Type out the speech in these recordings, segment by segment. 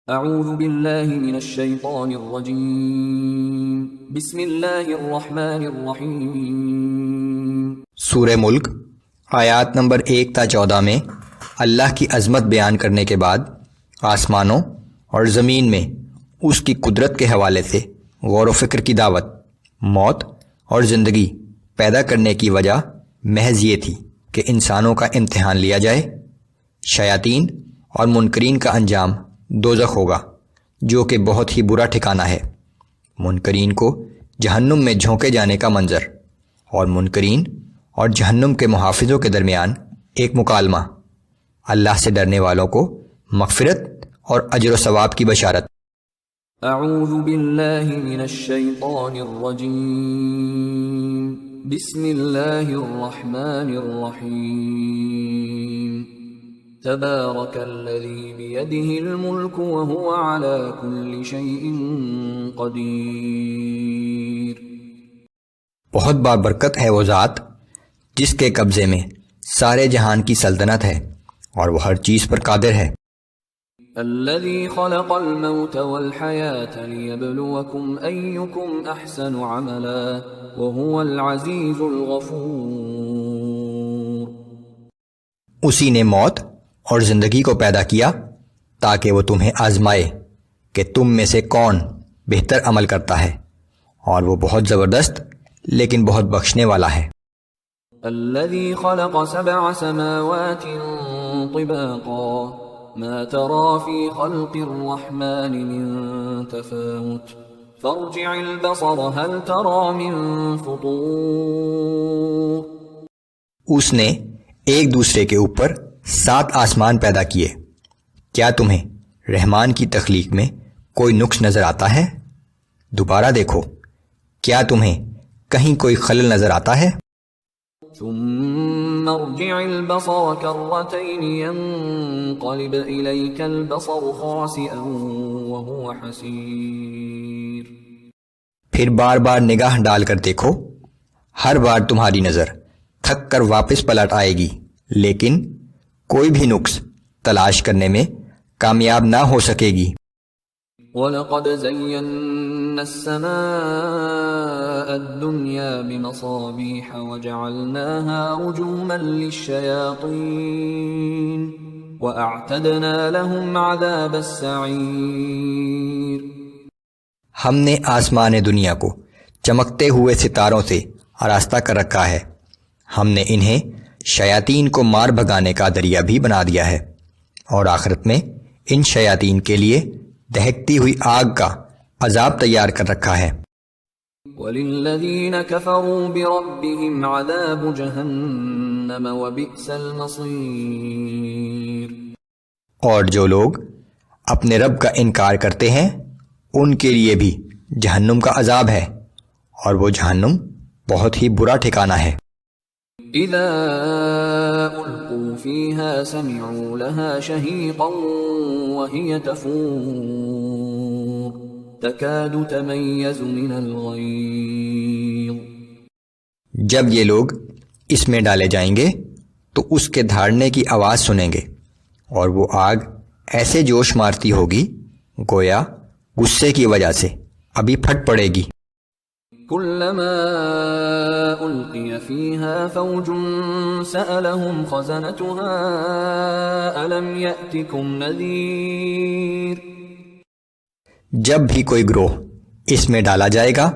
اعوذ باللہ من الشیطان الرجیم بسم اللہ الرحمن الرحیم۔ سورہ ملک آیات نمبر 1 تا 14 میں اللہ کی عظمت بیان کرنے کے بعد آسمانوں اور زمین میں اس کی قدرت کے حوالے سے غور و فکر کی دعوت۔ موت اور زندگی پیدا کرنے کی وجہ محض یہ تھی کہ انسانوں کا امتحان لیا جائے۔ شیاطین اور منکرین کا انجام دوزخ ہوگا جو کہ بہت ہی برا ٹھکانہ ہے۔ منکرین کو جہنم میں جھونکے جانے کا منظر، اور منکرین اور جہنم کے محافظوں کے درمیان ایک مکالمہ۔ اللہ سے ڈرنے والوں کو مغفرت اور اجر و ثواب کی بشارت۔ اعوذ باللہ من الشیطان الرجیم بسم اللہ الرحمن الرحیم۔ تبارک الذی بیدہ الملک وہو علی کل شیء قدیر۔ بہت بابرکت ہے وہ ذات جس کے قبضے میں سارے جہان کی سلطنت ہے اور وہ ہر چیز پر قادر ہے۔ الذی خلق الموت والحیاة لیبلوکم ایکم احسن عملا وہو العزیز الغفور۔ اسی نے موت اور زندگی کو پیدا کیا تاکہ وہ تمہیں آزمائے کہ تم میں سے کون بہتر عمل کرتا ہے، اور وہ بہت زبردست لیکن بہت بخشنے والا ہے۔ الذي خلق 7 سماوات طباقا ما ترى في خلق الرحمن من تفاوت فارجع البصر هل ترى من فطور۔ اس نے ایک دوسرے کے اوپر 7 آسمان پیدا کیے، کیا تمہیں رحمان کی تخلیق میں کوئی نقص نظر آتا ہے؟ دوبارہ دیکھو، کیا تمہیں کہیں کوئی خلل نظر آتا ہے؟ ثم ارجع البصر كرتين ينقلب إليك البصر خاسئا وهو حسير۔ پھر بار بار نگاہ ڈال کر دیکھو، ہر بار تمہاری نظر تھک کر واپس پلٹ آئے گی، لیکن کوئی بھی نقص تلاش کرنے میں کامیاب نہ ہو سکے گی۔ وَلَقَدْ زَيَّنَّا السَّمَاءَ الدُّنْيَا بِمَصَابِيحَ وَجَعَلْنَاهَا رُجُومًا لِلشَّيَاطِينِ وَأَعْتَدْنَا لَهُمْ عَذَابَ السَّعِيرِ۔ ہم نے آسمان دنیا کو چمکتے ہوئے ستاروں سے آراستہ کر رکھا ہے، ہم نے انہیں شیاطین کو مار بھگانے کا ذریعہ بھی بنا دیا ہے، اور آخرت میں ان شیاطین کے لیے دہکتی ہوئی آگ کا عذاب تیار کر رکھا ہے۔ وَلِلَّذِينَ كَفَرُوا بِرَبِّهِمْ عَذَابُ جَهَنَّمَ وَبِئْسَ الْمَصِيرُ۔ اور جو لوگ اپنے رب کا انکار کرتے ہیں ان کے لیے بھی جہنم کا عذاب ہے، اور وہ جہنم بہت ہی برا ٹھکانہ ہے۔ اذا القوا فيها سمعوا لها شهيقا وهي تفور تكاد تميز من الغيظ۔ جب یہ لوگ اس میں ڈالے جائیں گے تو اس کے دھاڑنے کی آواز سنیں گے، اور وہ آگ ایسے جوش مارتی ہوگی گویا غصے کی وجہ سے ابھی پھٹ پڑے گی۔ كلما ألقي فيها فوج سألهم خزنتها ألم يأتكم نذير۔ جب بھی کوئی گروہ اس میں ڈالا جائے گا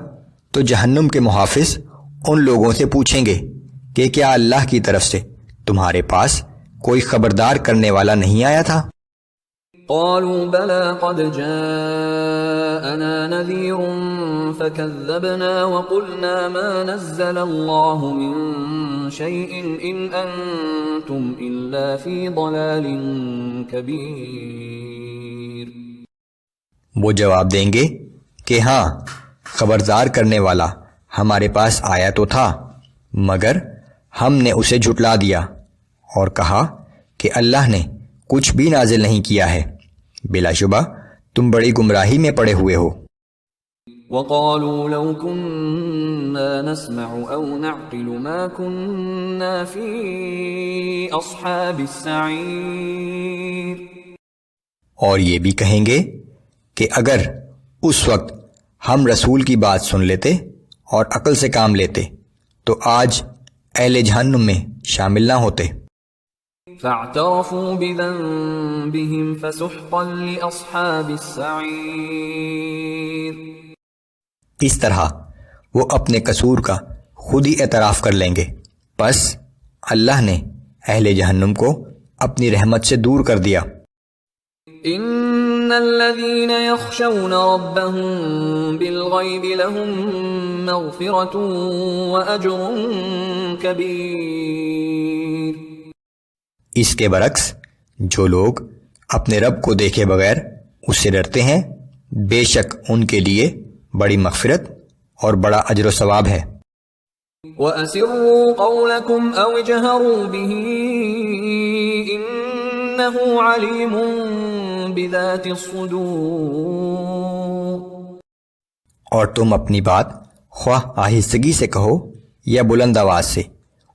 تو جہنم کے محافظ ان لوگوں سے پوچھیں گے کہ کیا اللہ کی طرف سے تمہارے پاس کوئی خبردار کرنے والا نہیں آیا تھا؟ قالوا بلى قد جاءنا نذير فكذبنا وقلنا ما نزل الله من شيء إن أنتم إلا في ضلال كبير۔ وہ جواب دیں گے کہ ہاں، خبردار کرنے والا ہمارے پاس آیا تو تھا، مگر ہم نے اسے جھٹلا دیا اور کہا کہ اللہ نے کچھ بھی نازل نہیں کیا ہے، بلا شبہ تم بڑی گمراہی میں پڑے ہوئے ہو۔ وَقَالُوا لَوْ كُنَّا نَسْمَعُ أَوْ نَعْقِلُ مَا كُنَّا فِي أَصْحَابِ السَّعِيرِ۔ اور یہ بھی کہیں گے کہ اگر اس وقت ہم رسول کی بات سن لیتے اور عقل سے کام لیتے تو آج اہل جہنم میں شامل نہ ہوتے۔ فاعترفوا بذنبهم فسحقا لأصحاب السعير۔ اس طرح وہ اپنے قصور کا خود ہی اعتراف کر لیں گے، پس اللہ نے اہل جہنم کو اپنی رحمت سے دور کر دیا۔ ان الذين يخشون ربهم بالغيب لهم مغفرة واجر كبير۔ اس کے برعکس جو لوگ اپنے رب کو دیکھے بغیر اس سے ڈرتے ہیں، بے شک ان کے لیے بڑی مغفرت اور بڑا اجر و ثواب ہے۔ وَأَسِرُّوا قَوْلَكُمْ أَوْ اجْهَرُوا بِهِ إِنَّهُ عَلِيمٌ بِذَاتِ الصُّدُورِ۔ اور تم اپنی بات خواہ آہستگی سے کہو یا بلند آواز سے،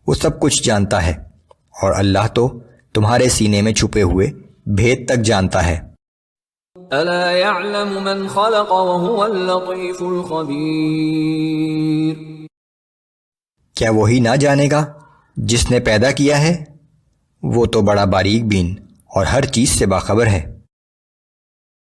وہ سب کچھ جانتا ہے، اور اللہ تو تمہارے سینے میں چھپے ہوئے بھید تک جانتا ہے۔ أَلَا يَعْلَمُ مَنْ خَلَقَ وَهُوَ اللَّطِيفُ الْخَبِيرُ۔ کیا وہی نہ جانے گا جس نے پیدا کیا ہے؟ وہ تو بڑا باریک بین اور ہر چیز سے باخبر ہے۔